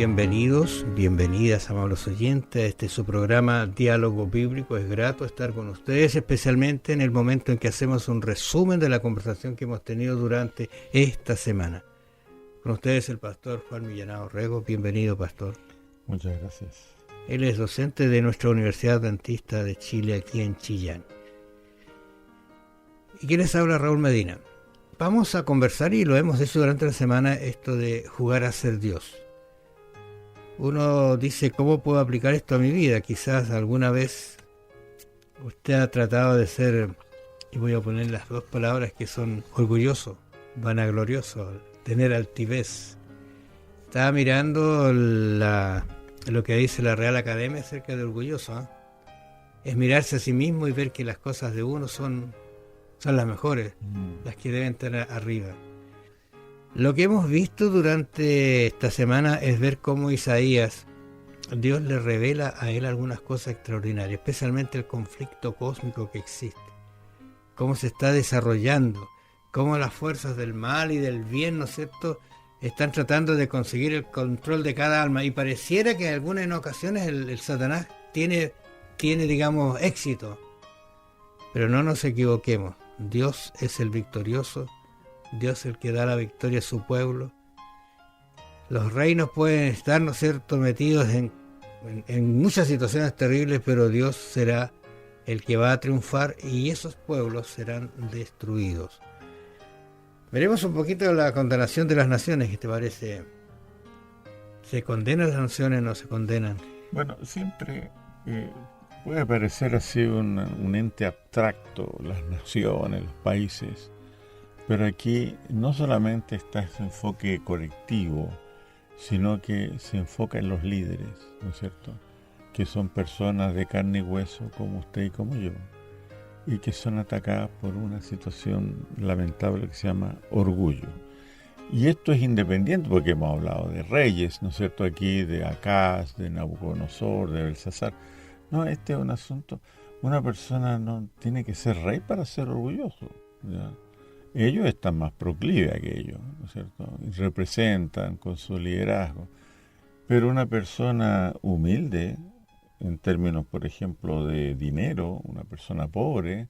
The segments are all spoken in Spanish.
bienvenidos, bienvenidas, amables oyentes. Este es su programa Diálogo Bíblico. Es grato estar con ustedes, especialmente en el momento en que hacemos un resumen de la conversación que hemos tenido durante esta semana. Con ustedes el pastor Juan Millanao Rego. Bienvenido, pastor. Muchas gracias. Él es docente de nuestra Universidad Adventista de Chile, aquí en Chillán. ¿Y quién les habla? Raúl Medina. Vamos a conversar, y lo hemos hecho durante la semana, esto de jugar a ser Dios. Uno dice, ¿cómo puedo aplicar esto a mi vida? Quizás alguna vez usted ha tratado de ser, y voy a poner las dos palabras que son orgulloso, vanaglorioso, tener altivez. Estaba mirando lo que dice la Real Academia acerca de orgulloso, ¿eh? Es mirarse a sí mismo y ver que las cosas de uno son las mejores, las que deben estar arriba. Lo que hemos visto durante esta semana es ver cómo Isaías, Dios le revela a él algunas cosas extraordinarias, especialmente el conflicto cósmico que existe, cómo se está desarrollando, cómo las fuerzas del mal y del bien, ¿no es cierto?, están tratando de conseguir el control de cada alma, y pareciera que en algunas ocasiones el Satanás tiene, digamos, éxito. Pero no nos equivoquemos, Dios es el victorioso, Dios es el que da la victoria a su pueblo. Los reinos pueden estar, ¿no es cierto?, metidos en muchas situaciones terribles, pero Dios será el que va a triunfar y esos pueblos serán destruidos. Veremos un poquito la condenación de las naciones. ¿Qué te parece? ¿Se condenan las naciones o no se condenan? Bueno, siempre puede parecer así un ente abstracto, las naciones, los países, pero aquí no solamente está ese enfoque colectivo, sino que se enfoca en los líderes, ¿no es cierto?, que son personas de carne y hueso como usted y como yo, y que son atacadas por una situación lamentable que se llama orgullo. Y esto es independiente, porque hemos hablado de reyes, ¿no es cierto?, aquí de Acaz, de Nabucodonosor, de Belsasar. No, este es un asunto, una persona no tiene que ser rey para ser orgulloso, ¿ya? Ellos están más proclives a aquello, ¿no es cierto?, y representan con su liderazgo. Pero una persona humilde, en términos, por ejemplo, de dinero, una persona pobre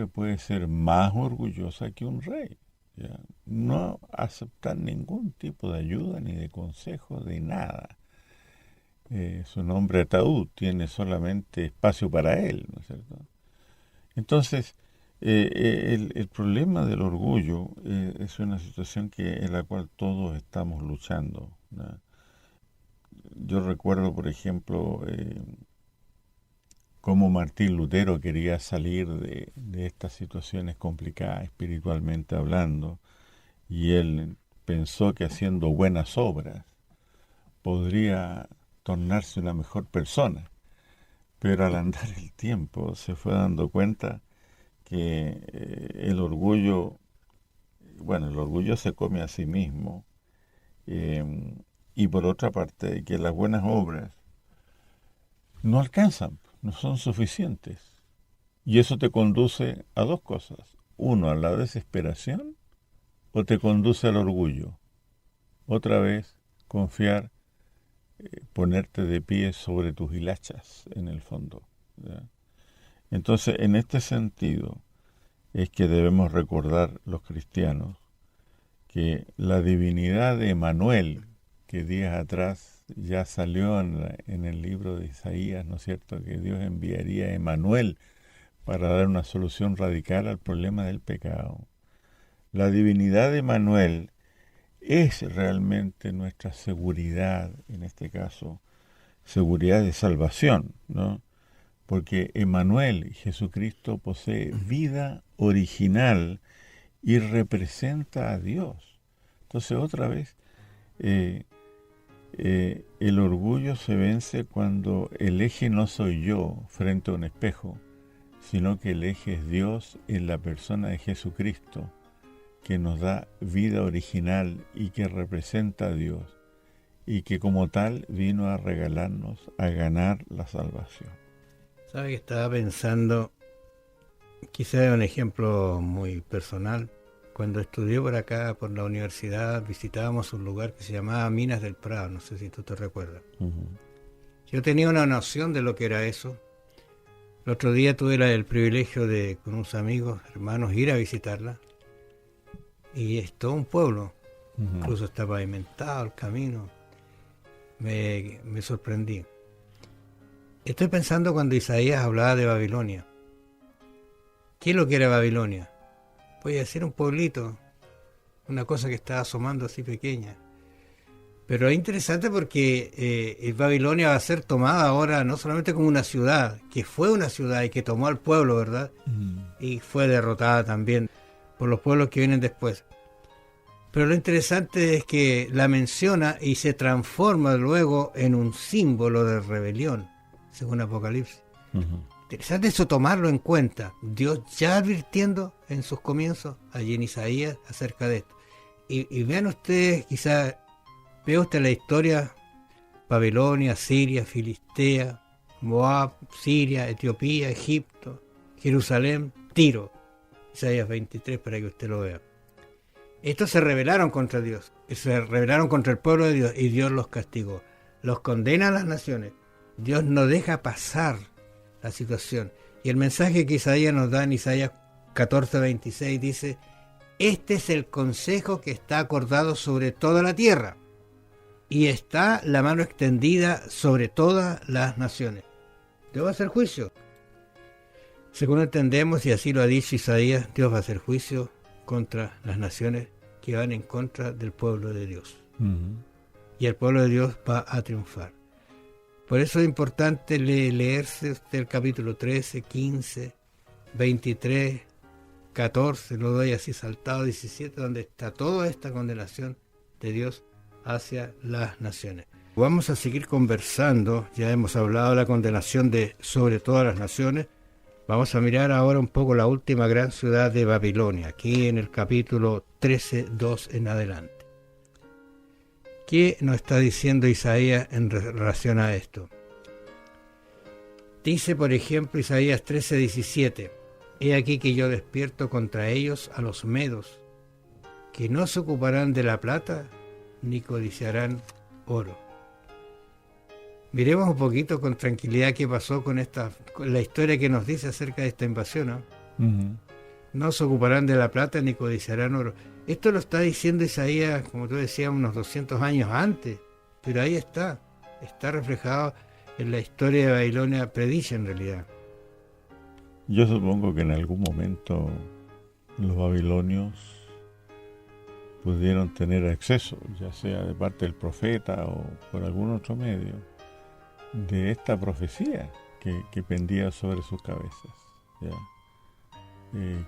puede ser más orgullosa que un rey, ¿ya? No aceptar ningún tipo de ayuda ni de consejo, de nada. Su nombre ataúd tiene solamente espacio para él, ¿no es cierto? Entonces, el problema del orgullo es una situación en la cual todos estamos luchando, ¿no? Yo recuerdo, por ejemplo, cómo Martín Lutero quería salir de estas situaciones complicadas espiritualmente hablando, y él pensó que haciendo buenas obras podría tornarse una mejor persona, pero al andar el tiempo se fue dando cuenta que el orgullo se come a sí mismo, y por otra parte que las buenas obras no alcanzan, no son suficientes, y eso te conduce a dos cosas: uno, a la desesperación, o te conduce al orgullo. Otra vez, confiar, ponerte de pie sobre tus hilachas, en el fondo, ¿ya? Entonces, en este sentido es que debemos recordar los cristianos que la divinidad de Emmanuel, que días atrás ya salió en el libro de Isaías, ¿no es cierto?, que Dios enviaría a Emmanuel para dar una solución radical al problema del pecado. La divinidad de Emmanuel es realmente nuestra seguridad, en este caso, seguridad de salvación, ¿no? Porque Emmanuel, Jesucristo, posee vida original y representa a Dios. Entonces, otra vez, el orgullo se vence cuando el eje no soy yo frente a un espejo, sino que el eje es Dios en la persona de Jesucristo, que nos da vida original y que representa a Dios, y que como tal vino a regalarnos, a ganar la salvación. ¿Sabe que estaba pensando? Quizá es un ejemplo muy personal, Cuando estudié por acá, por la universidad, visitábamos un lugar que se llamaba Minas del Prado, no sé si tú te recuerdas. Ujú. Yo tenía una noción de lo que era eso. El otro día tuve el privilegio de, con unos amigos, hermanos, ir a visitarla. Y es todo un pueblo, Ujú. incluso está pavimentado el camino. Me sorprendí. Estoy pensando cuando Isaías hablaba de Babilonia. ¿Qué es lo que era Babilonia? Voy a decir un pueblito, una cosa que está asomando así pequeña. Pero es interesante porque Babilonia va a ser tomada ahora no solamente como una ciudad, que fue una ciudad y que tomó al pueblo, ¿verdad? Y fue derrotada también por los pueblos que vienen después. Pero lo interesante es que la menciona y se transforma luego en un símbolo de rebelión, según Apocalipsis. Ujú. Interesante eso, tomarlo en cuenta. Dios ya advirtiendo en sus comienzos, allí en Isaías, acerca de esto. Y vean ustedes, quizás, vea usted la historia: Babilonia, Siria, Filistea, Moab, Siria, Etiopía, Egipto, Jerusalén, Tiro. Isaías 23, para que usted lo vea. Estos se rebelaron contra Dios, se rebelaron contra el pueblo de Dios y Dios los castigó. Los condena a las naciones. Dios no deja pasar la situación. Y el mensaje que Isaías nos da en Isaías 14:26 dice: este es el consejo que está acordado sobre toda la tierra, y está la mano extendida sobre todas las naciones. Dios va a hacer juicio. Según entendemos, y así lo ha dicho Isaías, Dios va a hacer juicio contra las naciones que van en contra del pueblo de Dios. Ujú. Y el pueblo de Dios va a triunfar. Por eso es importante leerse usted el capítulo 13, 15, 23, 14, lo doy así saltado, 17, donde está toda esta condenación de Dios hacia las naciones. Vamos a seguir conversando, ya hemos hablado de la condenación sobre todas las naciones. Vamos a mirar ahora un poco la última gran ciudad de Babilonia, aquí en el capítulo 13, 2 en adelante. ¿Qué nos está diciendo Isaías en relación a esto? Dice, por ejemplo, Isaías 13, 17: he aquí que yo despierto contra ellos a los medos, que no se ocuparán de la plata, ni codiciarán oro. Miremos un poquito con tranquilidad qué pasó con la historia que nos dice acerca de esta invasión, ¿no? Ujú. No se ocuparán de la plata ni codiciarán oro. Esto lo está diciendo Isaías, como tú decías, unos 200 años antes, pero ahí está reflejado en la historia de Babilonia, predicha en realidad. Yo supongo que en algún momento los babilonios pudieron tener acceso, ya sea de parte del profeta o por algún otro medio, de esta profecía que pendía sobre sus cabezas, ¿ya?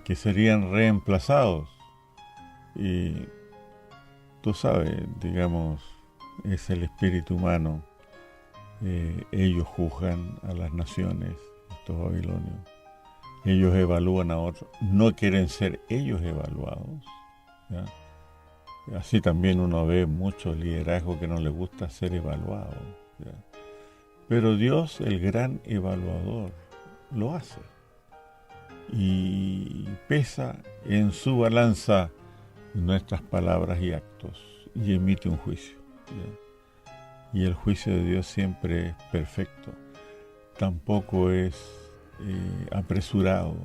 Que serían reemplazados. Y tú sabes, digamos, es el espíritu humano. Ellos juzgan a las naciones, estos babilonios. Ellos evalúan a otros. No quieren ser ellos evaluados, ¿ya? Así también uno ve mucho liderazgo que no le gusta ser evaluado, ¿ya? Pero Dios, el gran evaluador, lo hace. Y pesa en su balanza nuestras palabras y actos y emite un juicio, ¿ya? Y el juicio de Dios siempre es perfecto, tampoco es apresurado,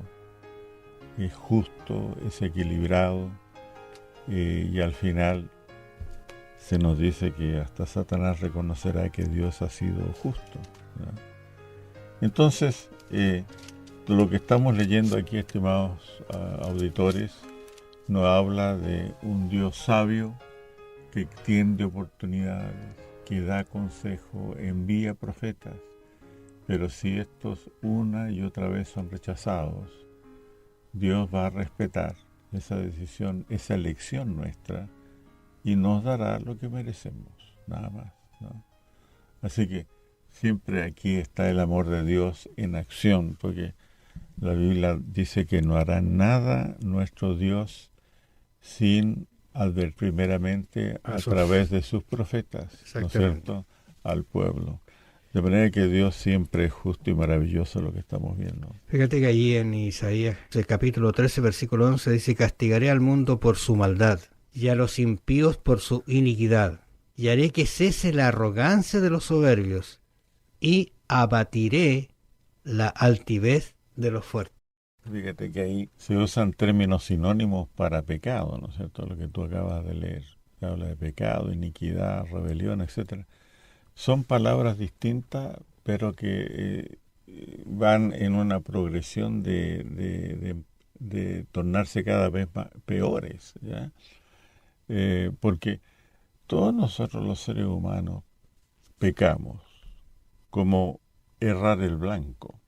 es justo, es equilibrado, y al final se nos dice que hasta Satanás reconocerá que Dios ha sido justo, ¿ya? Entonces, lo que estamos leyendo aquí, estimados auditores, nos habla de un Dios sabio que extiende oportunidades, que da consejo, envía profetas, pero si estos una y otra vez son rechazados, Dios va a respetar esa decisión, esa elección nuestra, y nos dará lo que merecemos, nada más, ¿no? Así que siempre aquí está el amor de Dios en acción, porque la Biblia dice que no hará nada nuestro Dios sin advertir primeramente a través de sus profetas, ¿no es cierto?, al pueblo. De manera que Dios siempre es justo y maravilloso lo que estamos viendo. Fíjate que allí en Isaías, el capítulo 13, versículo 11, dice: castigaré al mundo por su maldad, y a los impíos por su iniquidad, y haré que cese la arrogancia de los soberbios, y abatiré la altivez de los fuertes. Fíjate que ahí se usan términos sinónimos para pecado, ¿no es cierto? Lo que tú acabas de leer. Se habla de pecado, iniquidad, rebelión, etcétera. Son palabras distintas, pero que van en una progresión de tornarse cada vez más peores, ¿ya? Porque todos nosotros los seres humanos pecamos, como errar el blanco.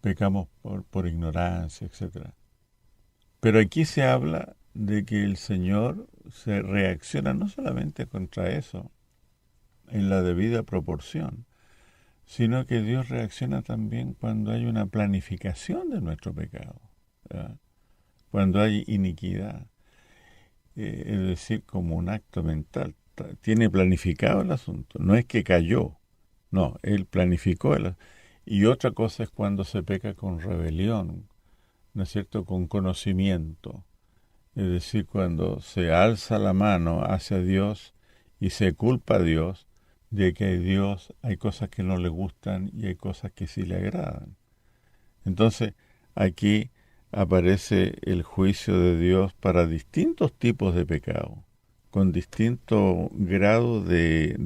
Pecamos por ignorancia, etcétera. Pero aquí se habla de que el Señor se reacciona no solamente contra eso, en la debida proporción, sino que Dios reacciona también cuando hay una planificación de nuestro pecado, ¿verdad? Cuando hay iniquidad, es decir, como un acto mental. Tiene planificado el asunto, no es que cayó, no, Él planificó el asunto. Y otra cosa es cuando se peca con rebelión, ¿no es cierto?, con conocimiento. Es decir, cuando se alza la mano hacia Dios y se culpa a Dios de que hay cosas que no le gustan y hay cosas que sí le agradan. Entonces, aquí aparece el juicio de Dios para distintos tipos de pecado, con distinto grado de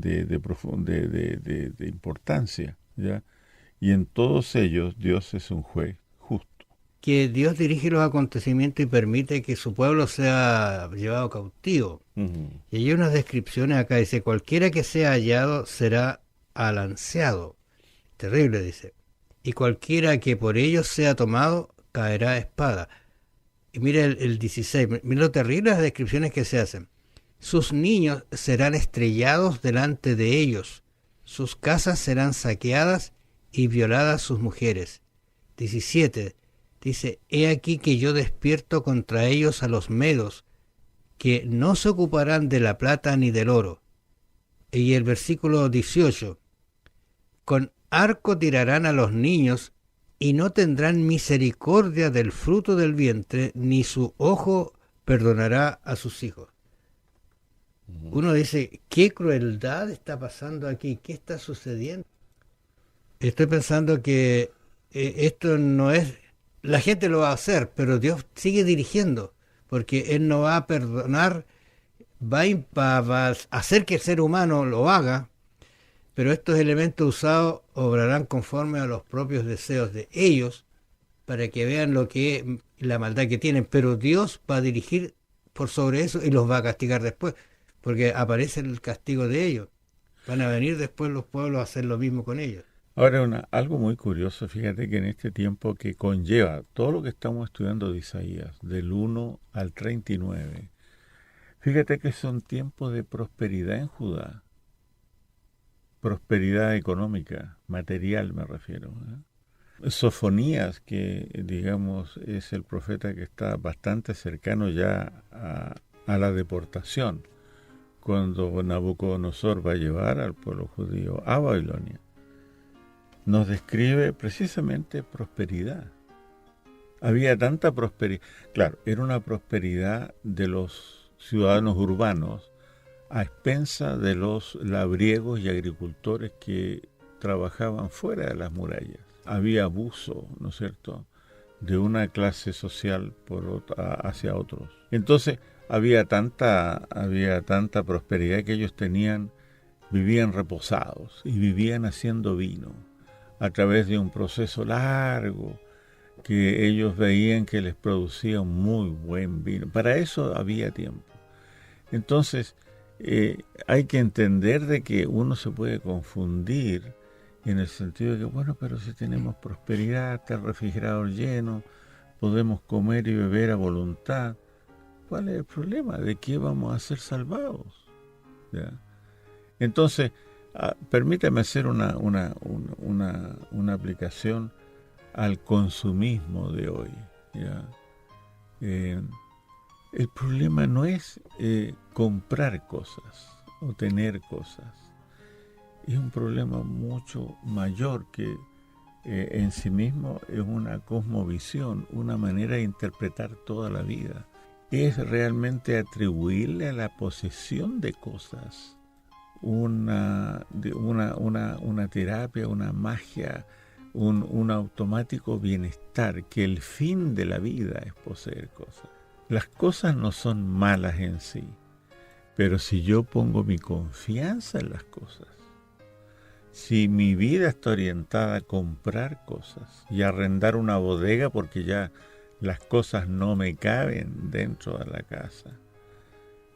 importancia, ¿ya? Y en todos ellos Dios es un juez justo. Que Dios dirige los acontecimientos y permite que su pueblo sea llevado cautivo. Uh-huh. Y hay unas descripciones acá, dice: cualquiera que sea hallado será alanceado. Terrible, dice. Y cualquiera que por ellos sea tomado caerá a espada. Y mira el 16, mira lo terrible las descripciones que se hacen. Sus niños serán estrellados delante de ellos, sus casas serán saqueadas y violadas sus mujeres. 17, dice: he aquí que yo despierto contra ellos a los medos, que no se ocuparán de la plata ni del oro. Y el versículo 18, con arco tirarán a los niños y no tendrán misericordia del fruto del vientre, ni su ojo perdonará a sus hijos. Uno dice: ¿qué crueldad está pasando aquí? ¿Qué está sucediendo? Estoy pensando que esto no es... La gente lo va a hacer, pero Dios sigue dirigiendo, porque Él no va a perdonar, va a hacer que el ser humano lo haga, pero estos elementos usados obrarán conforme a los propios deseos de ellos, para que vean lo que es la maldad que tienen, pero Dios va a dirigir por sobre eso y los va a castigar después, porque aparece el castigo de ellos. Van a venir después los pueblos a hacer lo mismo con ellos. Ahora, algo muy curioso, fíjate que en este tiempo que conlleva todo lo que estamos estudiando de Isaías, del 1 al 39, fíjate que son tiempos de prosperidad en Judá, prosperidad económica, material me refiero, ¿eh? Sofonías, que digamos es el profeta que está bastante cercano ya a la deportación, cuando Nabucodonosor va a llevar al pueblo judío a Babilonia, nos describe precisamente prosperidad. Había tanta prosperidad. Claro, era una prosperidad de los ciudadanos urbanos a expensa de los labriegos y agricultores que trabajaban fuera de las murallas. Había abuso, ¿no es cierto?, de una clase social hacia otros. Entonces había tanta prosperidad que ellos vivían reposados y vivían haciendo vino a través de un proceso largo que ellos veían que les producía un muy buen vino. Para eso había tiempo. Entonces, hay que entender de que uno se puede confundir en el sentido de que, bueno, pero si tenemos prosperidad, está el refrigerador lleno, podemos comer y beber a voluntad, ¿cuál es el problema? ¿De qué vamos a ser salvados? ¿Ya? Entonces, permítame hacer una aplicación al consumismo de hoy, ¿ya? El problema no es comprar cosas o tener cosas. es un problema mucho mayor que en sí mismo es una cosmovisión, una manera de interpretar toda la vida. Es realmente atribuirle a la posesión de cosas una terapia, una magia, un automático bienestar, que el fin de la vida es poseer cosas. Las cosas no son malas en sí, pero si yo pongo mi confianza en las cosas, si mi vida está orientada a comprar cosas y a arrendar una bodega porque ya las cosas no me caben dentro de la casa,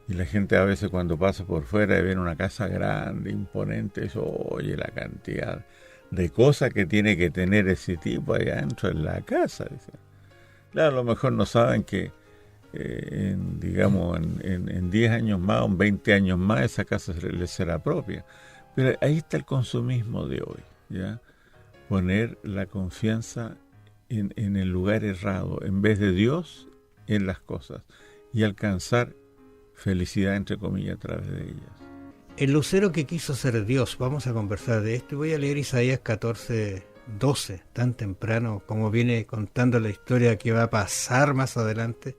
y la gente a veces cuando pasa por fuera y ve una casa grande, imponente, eso, oye, la cantidad de cosas que tiene que tener ese tipo allá dentro en la casa. Dice. Claro, a lo mejor no saben que en 10 años más o en 20 años más esa casa les será propia. Pero ahí está el consumismo de hoy, ¿ya? Poner la confianza en el lugar errado, en vez de Dios, en las cosas, y alcanzar felicidad, entre comillas, a través de ellas. El lucero que quiso ser Dios, vamos a conversar de esto, y voy a leer Isaías 14:12, tan temprano como viene contando la historia que va a pasar más adelante,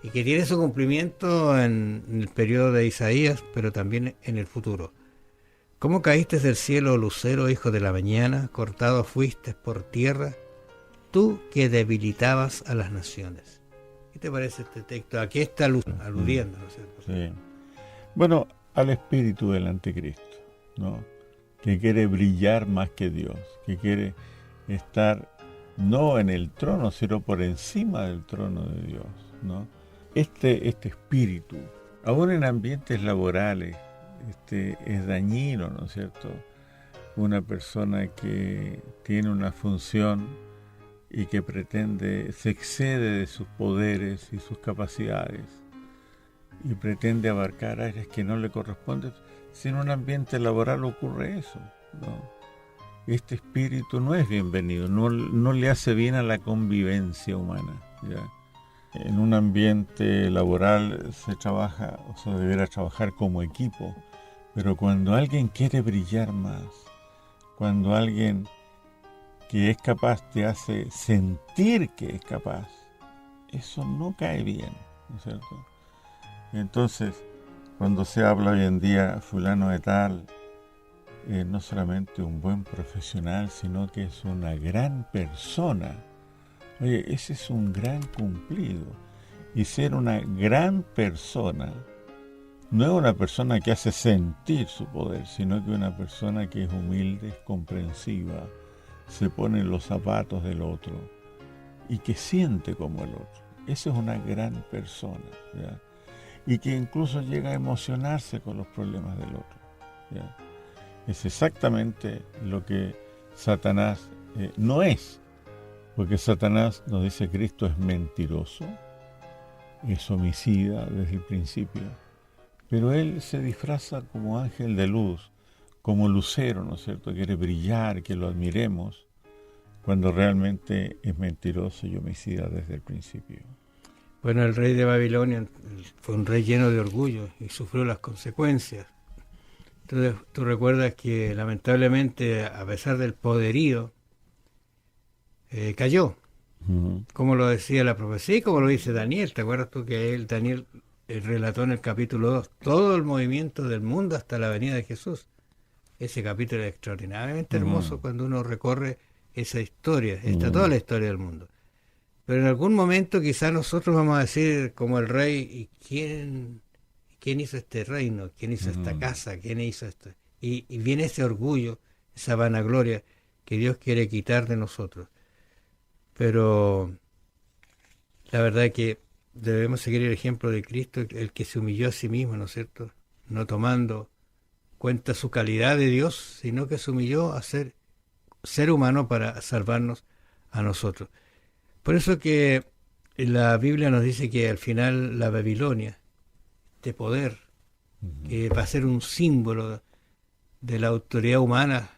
y que tiene su cumplimiento en el periodo de Isaías, pero también en el futuro. ¿Cómo caíste del cielo, lucero, hijo de la mañana? Cortado fuiste por tierra, tú que debilitabas a las naciones. ¿Qué te parece este texto? Aquí está aludiendo, ¿no es cierto? Sí. Bueno, al espíritu del anticristo, ¿no? Que quiere brillar más que Dios, que quiere estar no en el trono, sino por encima del trono de Dios, ¿no? Este espíritu, aún en ambientes laborales, es dañino, ¿no es cierto? Una persona que tiene una función y que pretende, se excede de sus poderes y sus capacidades y pretende abarcar áreas que no le corresponden. Si en un ambiente laboral ocurre eso, ¿no? Este espíritu no es bienvenido, no le hace bien a la convivencia humana, ¿ya? En un ambiente laboral se trabaja, o se deberá trabajar como equipo, pero cuando alguien quiere brillar más, cuando alguien que es capaz te hace sentir que es capaz, eso no cae bien, ¿no es cierto? Entonces, cuando se habla hoy en día, fulano de tal, no solamente un buen profesional, sino que es una gran persona. Oye, ese es un gran cumplido. Y ser una gran persona no es una persona que hace sentir su poder, sino que una persona que es humilde, es comprensiva, se pone en los zapatos del otro y que siente como el otro. Esa es una gran persona, ¿ya? Y que incluso llega a emocionarse con los problemas del otro, ¿ya? Es exactamente lo que Satanás no es, porque Satanás, nos dice Cristo, es mentiroso, es homicida desde el principio, pero él se disfraza como ángel de luz, como lucero, ¿no es cierto? Quiere brillar, que lo admiremos, cuando realmente es mentiroso y homicida desde el principio. Bueno, el rey de Babilonia fue un rey lleno de orgullo y sufrió las consecuencias. Entonces, tú recuerdas que lamentablemente, a pesar del poderío, cayó. Uh-huh. Como lo decía la profecía y como lo dice Daniel. ¿Te acuerdas tú que Daniel relató en el capítulo 2 todo el movimiento del mundo hasta la venida de Jesús? Ese capítulo es extraordinariamente hermoso cuando uno recorre esa historia. Está toda la historia del mundo. Pero en algún momento quizás nosotros vamos a decir como el rey, ¿y quién hizo este reino? ¿Quién hizo esta casa? ¿Quién hizo esto? Y viene ese orgullo, esa vanagloria que Dios quiere quitar de nosotros. Pero la verdad es que debemos seguir el ejemplo de Cristo, el que se humilló a sí mismo, ¿no es cierto? No tomando cuenta su calidad de Dios, sino que se humilló a ser humano para salvarnos a nosotros. Por eso que la Biblia nos dice que al final la Babilonia, este poder, que va a ser un símbolo de la autoridad humana,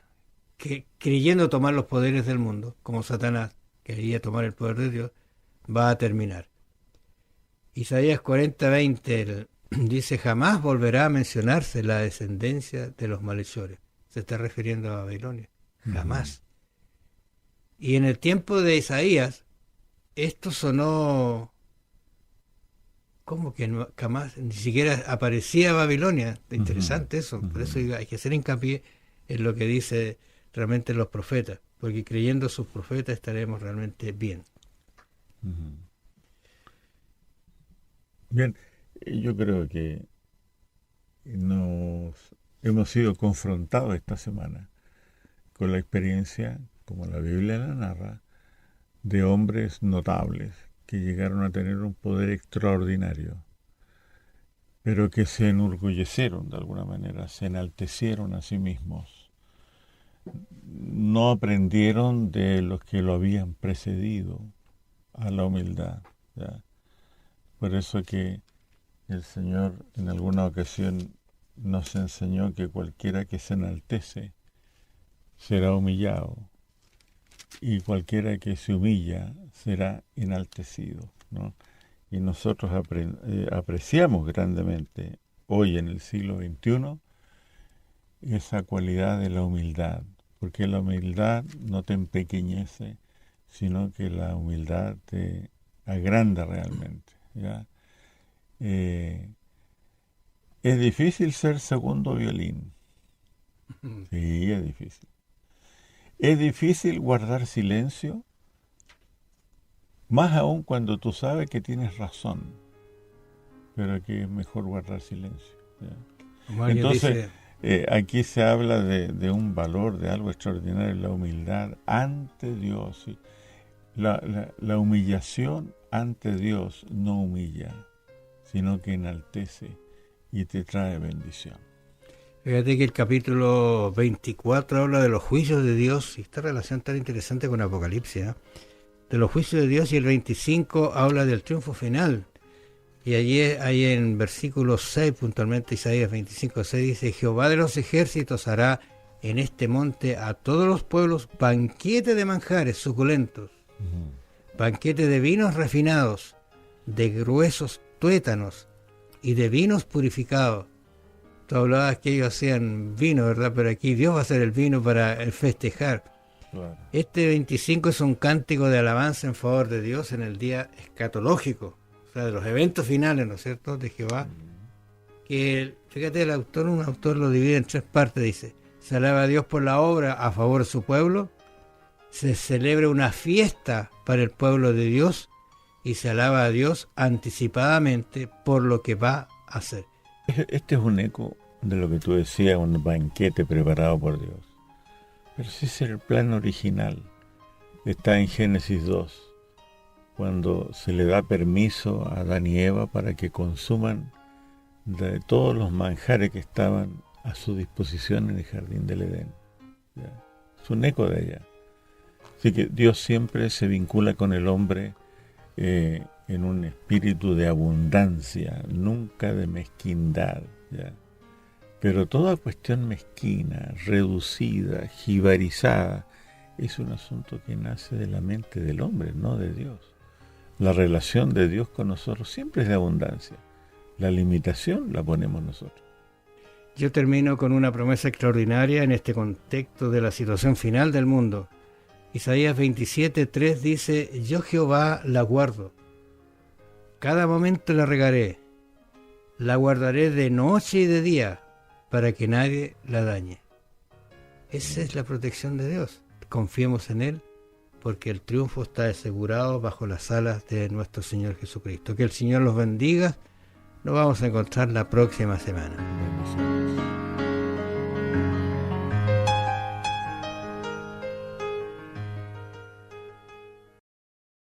que creyendo tomar los poderes del mundo, como Satanás quería tomar el poder de Dios, va a terminar. Isaías 40:20 dice: jamás volverá a mencionarse la descendencia de los malhechores. se está refiriendo a Babilonia. Jamás. Y en el tiempo de Isaías, esto sonó como que no, jamás, ni siquiera aparecía Babilonia. Interesante eso. Por eso hay que hacer hincapié en lo que dice realmente los profetas, porque creyendo sus profetas estaremos realmente bien. Bien, yo creo que nos hemos sido confrontados esta semana con la experiencia, como la Biblia la narra, de hombres notables que llegaron a tener un poder extraordinario, pero que se enorgullecieron de alguna manera, se enaltecieron a sí mismos, no aprendieron de los que lo habían precedido a la humildad, ¿ya? Por eso que el Señor en alguna ocasión nos enseñó que cualquiera que se enaltece será humillado y cualquiera que se humilla será enaltecido, ¿no? Y nosotros apreciamos grandemente hoy en el siglo XXI esa cualidad de la humildad, porque la humildad no te empequeñece, sino que la humildad te agranda realmente, ¿ya? Es difícil ser segundo violín. Sí, es difícil. Es difícil guardar silencio, más aún cuando tú sabes que tienes razón, pero que es mejor guardar silencio, ¿ya? Entonces, aquí se habla de un valor, de algo extraordinario, la humildad ante Dios. ¿Sí? La humillación ante Dios no humilla, sino que enaltece y te trae bendición. Fíjate que el capítulo 24 habla de los juicios de Dios, y esta relación tan interesante con Apocalipsis, ¿eh? De los juicios de Dios, y el 25 habla del triunfo final. Y allí hay en versículo 6, puntualmente Isaías 25:6 dice: Jehová de los ejércitos hará en este monte a todos los pueblos banquete de manjares suculentos, banquete de vinos refinados, de gruesos tuétanos y de vinos purificados. Tú hablabas que ellos hacían vino, ¿verdad? Pero aquí Dios va a hacer el vino para el festejar. Claro. Este 25 es un cántico de alabanza en favor de Dios en el día escatológico, o sea, de los eventos finales, ¿no es cierto?, de Jehová. Que, fíjate, un autor lo divide en tres partes, dice: se alaba a Dios por la obra a favor de su pueblo, se celebra una fiesta para el pueblo de Dios, y se alaba a Dios anticipadamente por lo que va a hacer. Este es un eco de lo que tú decías, un banquete preparado por Dios. Pero ese es el plan original. Está en Génesis 2, cuando se le da permiso a Adán y Eva para que consuman de todos los manjares que estaban a su disposición en el jardín del Edén. ¿Ya? Es un eco de ella. Así que Dios siempre se vincula con el hombre en un espíritu de abundancia, nunca de mezquindad, ¿ya? Pero toda cuestión mezquina, reducida, jibarizada, es un asunto que nace de la mente del hombre, no de Dios. La relación de Dios con nosotros siempre es de abundancia. La limitación la ponemos nosotros. Yo termino con una promesa extraordinaria en este contexto de la situación final del mundo. Isaías 27:3 dice: yo Jehová la guardo, cada momento la regaré, la guardaré de noche y de día, para que nadie la dañe. Esa es la protección de Dios. Confiemos en Él, porque el triunfo está asegurado bajo las alas de nuestro Señor Jesucristo. Que el Señor los bendiga. Nos vamos a encontrar la próxima semana.